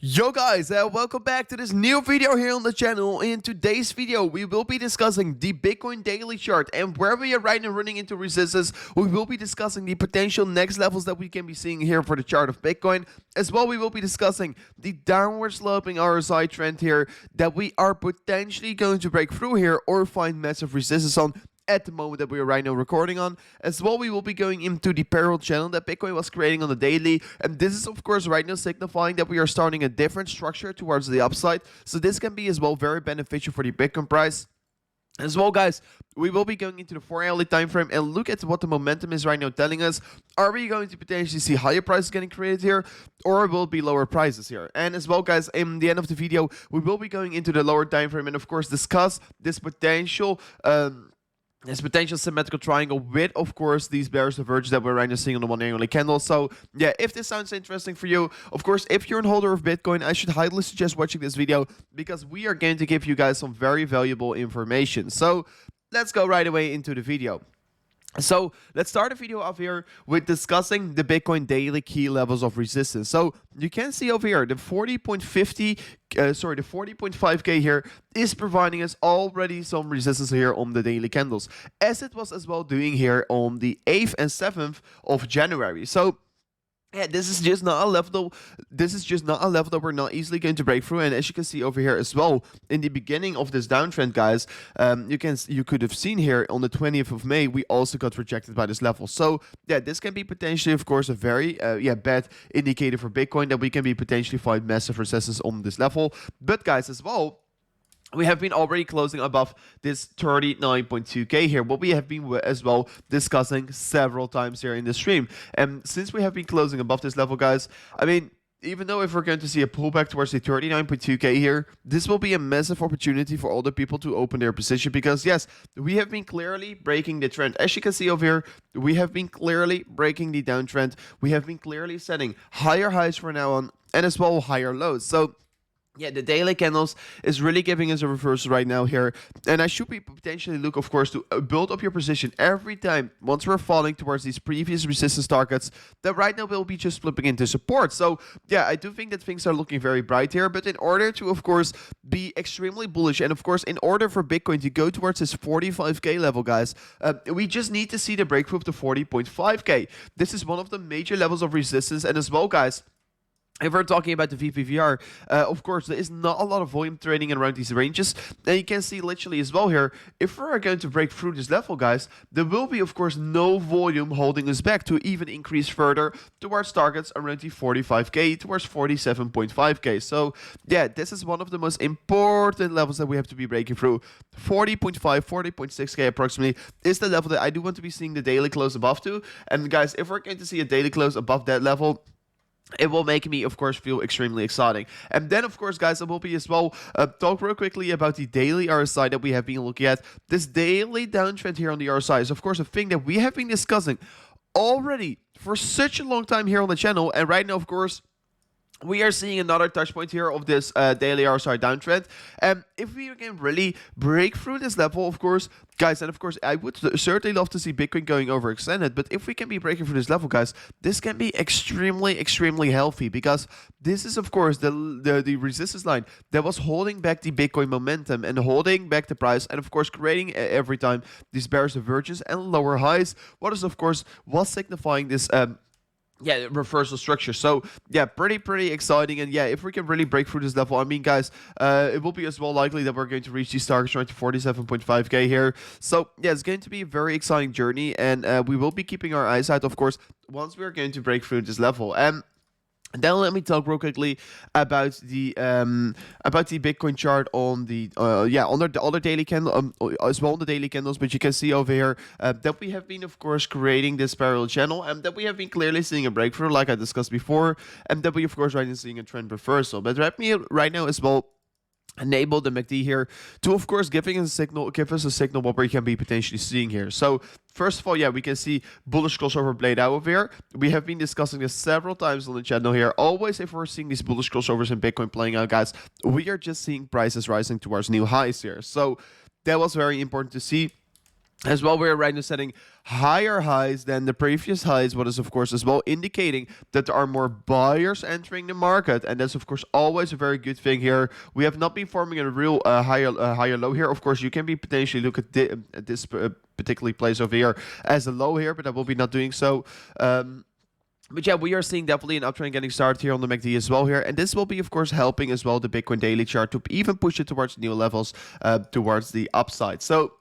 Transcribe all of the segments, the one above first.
Yo guys, welcome back to this new video here on the channel. In today's video, we will be discussing the Bitcoin daily chart and where we are right now running into resistance. We will be discussing the potential next levels that we can be seeing here for the chart of Bitcoin. As well, we will be discussing the downward sloping RSI trend here that we are potentially going to break through here or find massive resistance on at the moment that we are right now recording on. As well, we will be going into the parallel channel that Bitcoin was creating on the daily, and this is of course right now signifying that we are starting a different structure towards the upside, so this can be as well very beneficial for the Bitcoin price. As well, guys, we will be going into the 4-hourly time frame and look at what the momentum is right now telling us. Are we going to potentially see higher prices getting created here, or will it be lower prices here? And as well, guys, in the end of the video, we will be going into the lower time frame and of course discuss this potential symmetrical triangle with, of course, these bearish divergences that we're right now seeing on the 1-hourly candle. So, yeah, if this sounds interesting for you, of course, if you're a holder of Bitcoin, I should highly suggest watching this video because we are going to give you guys some very valuable information. So, let's go right away into the video. So let's start the video off here with discussing the Bitcoin daily key levels of resistance. So you can see over here the 40.5k here is providing us already some resistance here on the daily candles, as it was as well doing here on the 8th and 7th of January. So yeah, this is just not a level. This is just not a level that we're not easily going to break through. And as you can see over here as well, in the beginning of this downtrend, guys, you could have seen here on the 20th of May, we also got rejected by this level. So yeah, this can be potentially, of course, a very bad indicator for Bitcoin that we can be potentially find massive resistance on this level. But guys, as well, we have been already closing above this 39.2k here, what we have been as well discussing several times here in the stream. And since we have been closing above this level, guys, I mean, even though if we're going to see a pullback towards the 39.2k here, this will be a massive opportunity for all the people to open their position because, yes, we have been clearly breaking the trend. As you can see over here, we have been clearly breaking the downtrend. We have been clearly setting higher highs from now on and as well higher lows. So yeah, the daily candles is really giving us a reversal right now here. And I should be potentially look, of course, to build up your position every time once we're falling towards these previous resistance targets that right now will be just flipping into support. So yeah, I do think that things are looking very bright here. But in order to, of course, be extremely bullish and, of course, in order for Bitcoin to go towards this 45k level, guys, we just need to see the breakthrough of the 40.5k. This is one of the major levels of resistance. And as well, guys, if we're talking about the VPVR, of course, there is not a lot of volume trading around these ranges. And you can see literally as well here, if we're going to break through this level, guys, there will be, of course, no volume holding us back to even increase further towards targets around the 45k, towards 47.5k. So, yeah, this is one of the most important levels that we have to be breaking through. 40.5, 40.6k approximately is the level that I do want to be seeing the daily close above to. And, guys, if we're going to see a daily close above that level, it will make me, of course, feel extremely exciting. And then, of course, guys, I will be as well talk real quickly about the daily RSI that we have been looking at. This daily downtrend here on the RSI is, of course, a thing that we have been discussing already for such a long time here on the channel. And right now, of course, we are seeing another touch point here of this daily RSI downtrend. And if we can really break through this level, of course, guys, and of course, I would certainly love to see Bitcoin going overextended. But if we can be breaking through this level, guys, this can be extremely, extremely healthy because this is, of course, the resistance line that was holding back the Bitcoin momentum and holding back the price. And, of course, creating every time these bearish divergences and lower highs. What is, of course, was signifying this reversal structure. So yeah, pretty exciting. And yeah, if we can really break through this level, I mean, guys, it will be as well likely that we're going to reach these targets around 47.5k here. So yeah, it's going to be a very exciting journey, and we will be keeping our eyes out, of course, once we're going to break through this level. And then let me talk real quickly about the Bitcoin chart on the on the other daily candle as well on the daily candles. But you can see over here that we have been, of course, creating this parallel channel, and that we have been clearly seeing a breakthrough, like I discussed before, and that we, of course, right now seeing a trend reversal. But let me right now as well enable the MACD here to, of course, give us a signal what we can be potentially seeing here. So first of all, yeah, we can see bullish crossover played out over here. We have been discussing this several times on the channel here. Always, if we're seeing these bullish crossovers in Bitcoin playing out, guys, we are just seeing prices rising towards new highs here. So that was very important to see. As well, we're right now setting higher highs than the previous highs, what is of course as well indicating that there are more buyers entering the market, and that's of course always a very good thing here. We have not been forming a real higher low here. Of course, you can be potentially look at this particularly place over here as a low here, but I will be not doing so. But yeah, we are seeing definitely an uptrend getting started here on the MACD as well here. And this will be, of course, helping as well the Bitcoin daily chart to even push it towards new levels, towards the upside. So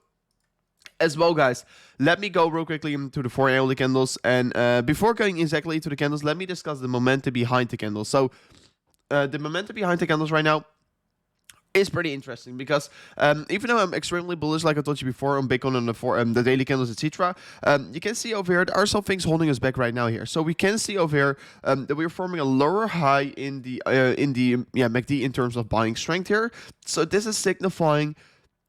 as well, guys, let me go real quickly into the 4-hourly candles. And before going exactly into the candles, let me discuss the momentum behind the candles. So the momentum behind the candles right now is pretty interesting because even though I'm extremely bullish, like I told you before, on Bitcoin on the daily candles, etc., you can see over here there are some things holding us back right now here. So we can see over here that we're forming a lower high in the MACD in terms of buying strength here. So this is signifying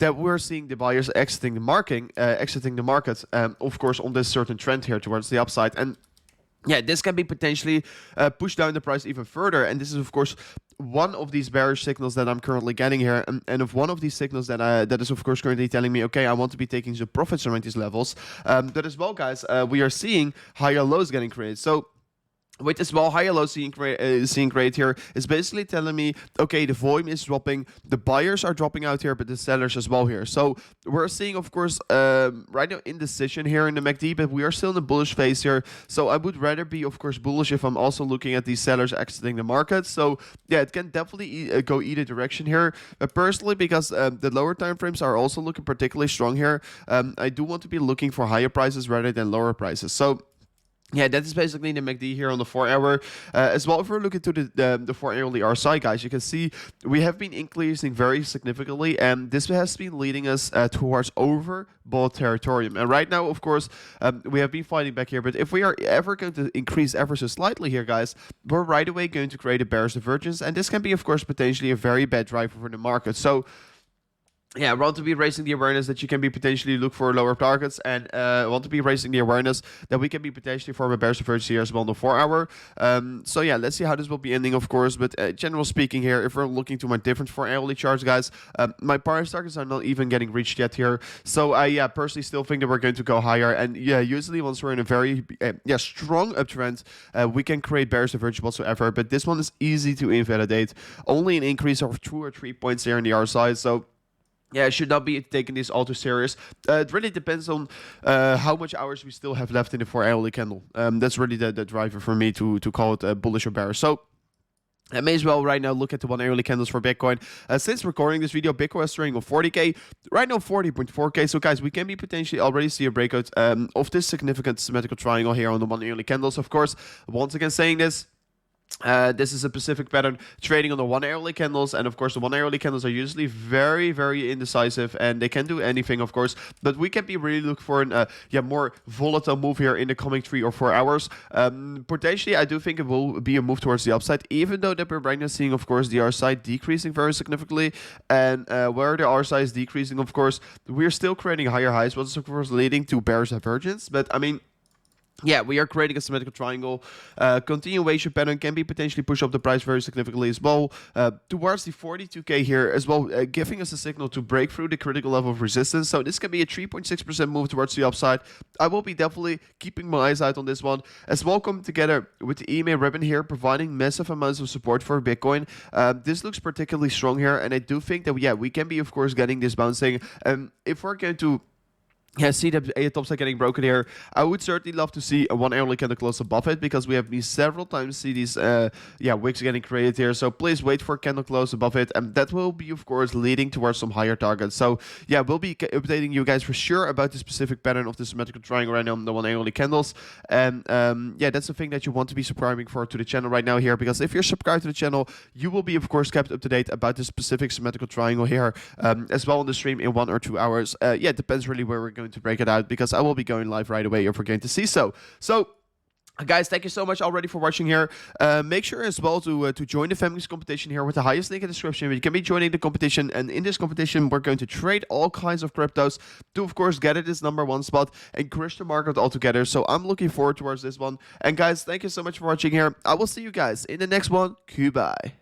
that we're seeing the buyers exiting the market, of course, on this certain trend here towards the upside. And yeah, this can be potentially push down the price even further. And this is, of course, one of these bearish signals that I'm currently getting here. And of one of these signals that is, of course, currently telling me, okay, I want to be taking some profits around these levels. But as well, guys, we are seeing higher lows getting created. So with this small higher low seeing create here is basically telling me, okay, the volume is dropping, the buyers are dropping out here, but the sellers as well here. So we're seeing, of course, right now indecision here in the MACD, but we are still in the bullish phase here. So I would rather be, of course, bullish if I'm also looking at these sellers exiting the market. So yeah, it can definitely go either direction here. But personally, because the lower time frames are also looking particularly strong here, I do want to be looking for higher prices rather than lower prices. So yeah, that is basically the MACD here on the 4-hour. As well, if we're looking to the 4-hourly RSI, guys, you can see we have been increasing very significantly, and this has been leading us towards overbought territory. And right now, of course, we have been fighting back here, but if we are ever going to increase ever so slightly here, guys, we're right away going to create a bearish divergence, and this can be, of course, potentially a very bad driver for the market. So yeah, I want to be raising the awareness that you can be potentially look for lower targets, and want to be raising the awareness that we can be potentially form a bearish divergence here as well on the 4-hour. So yeah, let's see how this will be ending, of course. But general speaking here, if we're looking to my different 4-hourly charts, guys, my price targets are not even getting reached yet here. So I personally still think that we're going to go higher. And yeah, usually once we're in a very strong uptrend, we can create bearish divergence whatsoever. But this one is easy to invalidate. Only an increase of 2 or 3 points here in the RSI. So yeah, I should not be taking this all too serious. It really depends on how much hours we still have left in the 4-hourly candle. That's really the driver for me to call it bullish or bearish. So I may as well right now look at the 1-hourly candles for Bitcoin. Since recording this video, Bitcoin is trading on 40K, right now 40.4K. So guys, we can be potentially already see a breakout of this significant symmetrical triangle here on the 1-hourly candles. Of course, once again saying this, this is a specific pattern trading on the 1-hourly candles, and of course the 1-hourly candles are usually very, very indecisive, and they can do anything, of course, but we can be really looking for an more volatile move here in the coming 3 or 4 hours. Potentially, I do think it will be a move towards the upside, even though that we're right now seeing, of course, the RSI decreasing very significantly, and where the RSI is decreasing, of course, we're still creating higher highs, which is of course leading to bearish divergence. But I mean, yeah, we are creating a symmetrical triangle. Continuation pattern can be potentially push up the price very significantly as well towards the 42K here as well, giving us a signal to break through the critical level of resistance. So this can be a 3.6% move towards the upside. I will be definitely keeping my eyes out on this one as well, come together with the EMA ribbon here, providing massive amounts of support for Bitcoin. This looks particularly strong here, and I do think that, yeah, we can be, of course, getting this bouncing. If we're going to see the tops are getting broken here, I would certainly love to see a 1-hourly candle close above it, because we have been several times see these wicks getting created here. So please wait for a candle close above it, and that will be, of course, leading towards some higher targets. So yeah, we'll be updating you guys for sure about the specific pattern of the symmetrical triangle right now on the 1-hourly candles. And yeah, that's the thing that you want to be subscribing for to the channel right now here, because if you're subscribed to the channel, you will be, of course, kept up to date about the specific symmetrical triangle here as well on the stream in 1 or 2 hours. Yeah, it depends really where we're going to break it out, because I will be going live right away if we're going to see so. So guys, thank you so much already for watching here. Make sure as well to join the Families competition here with the highest link in the description. You can be joining the competition, and in this competition we're going to trade all kinds of cryptos to, of course, get at this #1 spot and crush the market altogether. So I'm looking forward towards this one. And guys, thank you so much for watching here. I will see you guys in the next one. Goodbye.